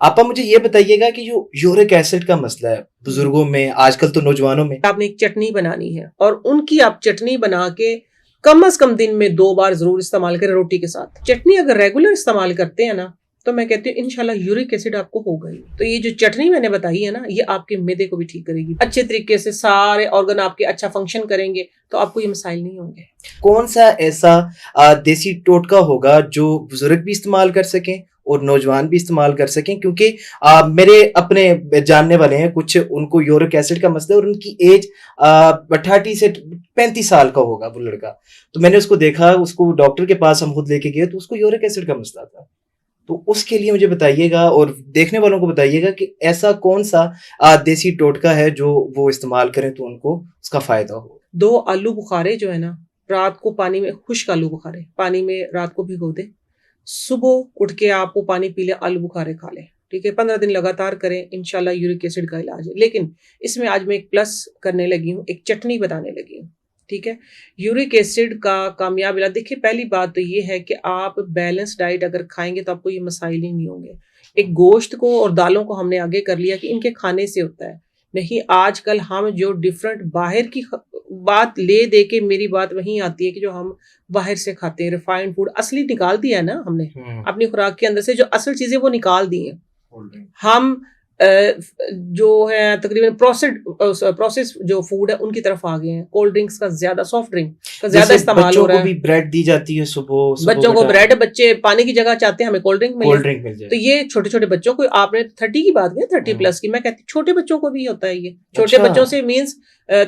آپ مجھے یہ بتائیے گا کہ جو یورک ایسڈ کا مسئلہ ہے بزرگوں میں، آج کل تو نوجوانوں میں، آپ نے ایک چٹنی بنانی ہے اور ان کی آپ چٹنی بنا کے کم از کم دن میں 2 بار ضرور استعمال کریں روٹی کے ساتھ. چٹنی اگر ریگولر استعمال کرتے ہیں نا تو میں کہتی ہوں انشاءاللہ یورک ایسڈ آپ کو ہوگا ہی. تو یہ جو چٹنی میں نے بتائی ہے نا یہ آپ کے معدے کو بھی ٹھیک کرے گی. اچھے طریقے سے سارے آرگن آپ کے اچھا فنکشن کریں گے تو آپ کو یہ مسائل نہیں ہوں گے. کون سا ایسا دیسی ٹوٹکا ہوگا جو بزرگ بھی استعمال کر سکیں اور نوجوان بھی استعمال کر سکیں؟ کیونکہ میرے اپنے جاننے والے ہیں کچھ، ان کو یورک ایسڈ کا مسئلہ ہے اور ان کی ایج 38 سے 35 سال کا ہوگا وہ لڑکا. تو میں نے اس کو دیکھا، اس کو ڈاکٹر کے پاس ہم خود لے کے گئے تو اس کو یورک ایسڈ کا مسئلہ تھا. تو اس کے لیے مجھے بتائیے گا اور دیکھنے والوں کو بتائیے گا کہ ایسا کون سا دیسی ٹوٹکا ہے جو وہ استعمال کریں تو ان کو اس کا فائدہ ہو. 2 آلو بخارے جو ہے نا رات کو پانی میں، خشک آلو بخارے پانی میں رات کو بھگو دیں، صبح اٹھ کے آپ وہ پانی پی لیں، آلو بخارے کھا لیں. ٹھیک ہے، 15 دن لگاتار کریں، انشاءاللہ یورک ایسڈ کا علاج ہے. لیکن اس میں آج میں ایک پلس کرنے لگی ہوں، ایک چٹنی بتانے لگی ہوں. ٹھیک ہے، یورک ایسڈ کا کامیاب علاج. دیکھیے پہلی بات تو یہ ہے کہ آپ بیلنس ڈائٹ اگر کھائیں گے تو آپ کو یہ مسائل ہی نہیں ہوں گے. ایک گوشت کو اور دالوں کو ہم نے آگے کر لیا کہ ان کے کھانے سے ہوتا ہے. نہیں، آج کل ہم جو ڈفرنٹ باہر کی بات لے دے کے، میری بات وہیں آتی ہے کہ جو ہم باہر سے کھاتے ہیں ریفائنڈ فوڈ اصلی نکال دیا ہے نا ہم نے اپنی خوراک کے اندر سے، جو اصل چیزیں وہ نکال دی ہیں. ہم جو ہے تقریباً پروسیس جو فوڈ ہے ان کی طرف آ گئے ہیں. کولڈ ڈرنکس کا زیادہ، سافٹ ڈرنک کا زیادہ استعمال ہو رہا ہے. بچوں کو بھی بریڈ دی جاتی ہے صبح، بچوں کو بریڈ، بچے پانی کی جگہ چاہتے ہیں ہمیں کولڈ ڈرنک مل جائے. تو یہ چھوٹے چھوٹے بچوں کو، آپ نے 30 کی بات کی، 30 پلس کی، میں کہتی ہوں چھوٹے بچوں کو بھی ہوتا ہے. یہ چھوٹے بچوں سے مینس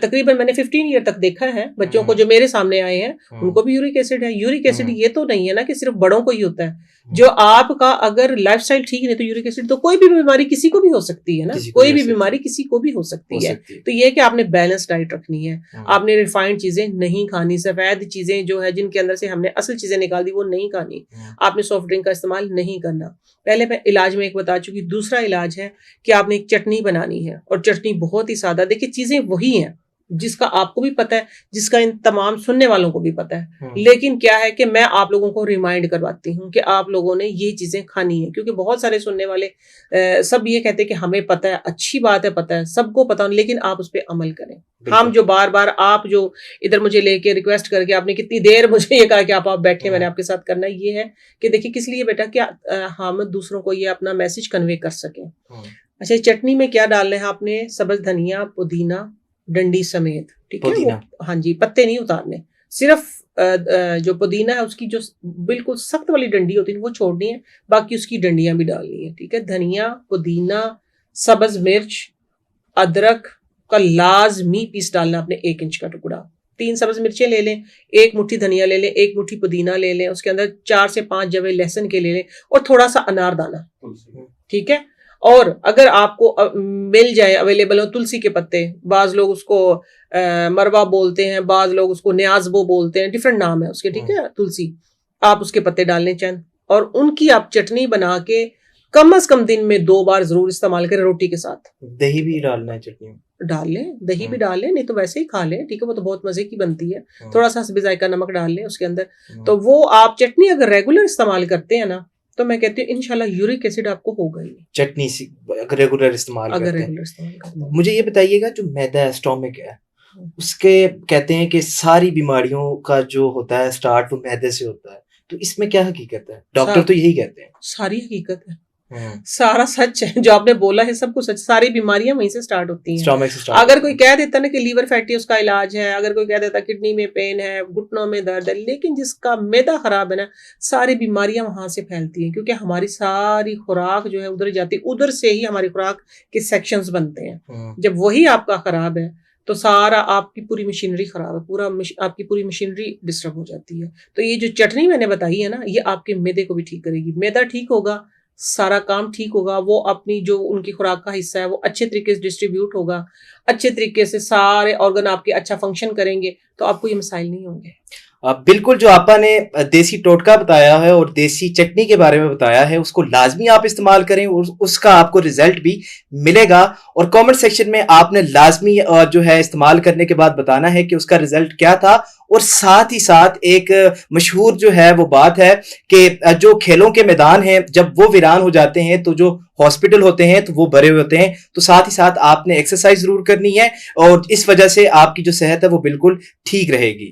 تقریباً میں نے 15 ایئر تک دیکھا ہے بچوں کو جو میرے سامنے آئے ہیں ان کو بھی یورک ایسڈ ہے. یورک ایسڈ یہ تو نہیں ہے نا کہ صرف بڑوں کو ہی ہوتا ہے. جو آپ کا اگر لائف سٹائل ٹھیک نہیں تو یورک ایسڈ تو کوئی بھی بیماری کسی کو بھی ہو سکتی ہے نا، کوئی بھی بیماری کسی کو بھی ہو سکتی ہے. تو یہ کہ آپ نے بیلنس ڈائٹ رکھنی ہے، آپ نے ریفائنڈ چیزیں نہیں کھانی، سفید چیزیں جو ہے جن کے اندر سے ہم نے اصل چیزیں نکال دی وہ نہیں کھانی. آپ نے سافٹ ڈرنک کا استعمال نہیں کرنا. پہلے میں علاج میں ایک بتا چکی. دوسرا علاج ہے کہ آپ نے ایک چٹنی بنانی ہے اور چٹنی بہت ہی سادہ. دیکھیے چیزیں وہی ہیں جس کا آپ کو بھی پتا ہے، جس کا ان تمام سننے والوں کو بھی پتا ہے. لیکن کیا ہے کہ میں آپ لوگوں کو ریمائنڈ کرواتی ہوں کہ آپ لوگوں نے یہ چیزیں کھانی ہے، کیونکہ بہت سارے سننے والے سب یہ کہتے ہیں کہ ہمیں پتا ہے، اچھی بات ہے، پتا ہے سب کو پتا، لیکن آپ اس پہ عمل کریں. ہم جو بار بار آپ جو ادھر مجھے لے کے ریکویسٹ کر کے آپ نے کتنی دیر مجھے یہ کہا کہ آپ بیٹھے، میں نے آپ کے ساتھ کرنا یہ ہے کہ دیکھیے کس لیے بیٹا کہ ہم دوسروں کو یہ اپنا میسج کنوے کر سکیں. اچھا، چٹنی میں کیا ڈالنا ہے آپ نے؟ سبز دھنیا، پودینہ، ڈنڈی سمیت. ٹھیک ہے، ہاں جی، پتے نہیں اتارنے، صرف جو پودینہ ہے اس کی جو بالکل سخت والی ڈنڈی ہوتی ہے وہ چھوڑنی ہے، باقی اس کی ڈنڈیاں بھی ڈالنی ہے. ٹھیک ہے، دھنیا، پودینہ، سبز مرچ، ادرک کا لازمی پیس ڈالنا اپنے 1 انچ کا ٹکڑا. 3 سبز مرچیں لے لیں، 1 مٹھی دھنیا لے لیں، 1 مٹھی پودینہ لے لیں، اس کے اندر 4 سے 5 جوے لہسن کے لے لیں اور تھوڑا سا انار دانہ. ٹھیک ہے، اور اگر آپ کو مل جائے اویلیبل ہو تلسی کے پتے، بعض لوگ اس کو مروا بولتے ہیں، بعض لوگ اس کو نیازبو بولتے ہیں، ڈفرنٹ نام ہے اس کے. ٹھیک ہے، تلسی، آپ اس کے پتے ڈال لیں چند، اور ان کی آپ چٹنی بنا کے کم از کم دن میں 2 بار ضرور استعمال کریں روٹی کے ساتھ. دہی بھی ڈالنا ہے چٹنی میں؟ ڈال لیں، دہی بھی ڈال لیں، نہیں تو ویسے ہی کھا لیں. ٹھیک ہے، وہ تو بہت مزے کی بنتی ہے. تھوڑا سا حسب ذائقہ نمک ڈال لیں اس کے اندر. تو وہ آپ چٹنی اگر ریگولر استعمال کرتے ہیں نا تو میں کہتی ہوں انشاءاللہ یورک ایسڈ آپ کو ہوگا ہی. چٹنی اگر ریگولر استعمال کرتے ہیں. مجھے یہ بتائیے گا جو میدا اسٹومک ہے اس کے کہتے ہیں کہ ساری بیماریوں کا جو ہوتا ہے سٹارٹ وہ میدے سے ہوتا ہے، تو اس میں کیا حقیقت ہے؟ ڈاکٹر تو یہی کہتے ہیں. ساری حقیقت ہے، سارا سچ ہے جو آپ نے بولا ہے، سب کچھ سچ. ساری بیماریاں وہیں سے سٹارٹ ہوتی ہیں. اگر کوئی کہہ دیتا نا کہ لیور فیٹی اس کا علاج ہے، اگر کوئی کہہ دیتا کڈنی میں پین ہے، گھٹنوں میں درد ہے، لیکن جس کا میدا خراب ہے نا ساری بیماریاں وہاں سے پھیلتی ہیں، کیونکہ ہماری ساری خوراک جو ہے ادھر جاتی ہے، ادھر سے ہی ہماری خوراک کے سیکشنز بنتے ہیں. جب وہی آپ کا خراب ہے تو سارا آپ کی پوری مشینری خراب ہے، پورا آپ کی پوری مشینری ڈسٹرب ہو جاتی ہے. تو یہ جو چٹنی میں نے بتائی ہے نا یہ آپ کے میدے کو بھی ٹھیک کرے گی. میدا ٹھیک ہوگا، سارا کام ٹھیک ہوگا، وہ اپنی جو ان کی خوراک کا حصہ ہے وہ اچھے طریقے سے ڈسٹریبیوٹ ہوگا، اچھے طریقے سے سارے آرگن آپ کے اچھا فنکشن کریں گے تو آپ کو یہ مسائل نہیں ہوں گے. بالکل جو آپا نے دیسی ٹوٹکا بتایا ہے اور دیسی چٹنی کے بارے میں بتایا ہے اس کو لازمی آپ استعمال کریں اور اس کا آپ کو رزلٹ بھی ملے گا. اور کامنٹ سیکشن میں آپ نے لازمی جو ہے استعمال کرنے کے بعد بتانا ہے کہ اس کا رزلٹ کیا تھا. اور ساتھ ہی ساتھ ایک مشہور جو ہے وہ بات ہے کہ جو کھیلوں کے میدان ہیں جب وہ ویران ہو جاتے ہیں تو جو ہاسپٹل ہوتے ہیں تو وہ بھرے ہوئے ہوتے ہیں. تو ساتھ ہی ساتھ آپ نے ایکسرسائز ضرور کرنی ہے اور اس وجہ سے آپ کی جو صحت ہے وہ بالکل ٹھیک رہے گی.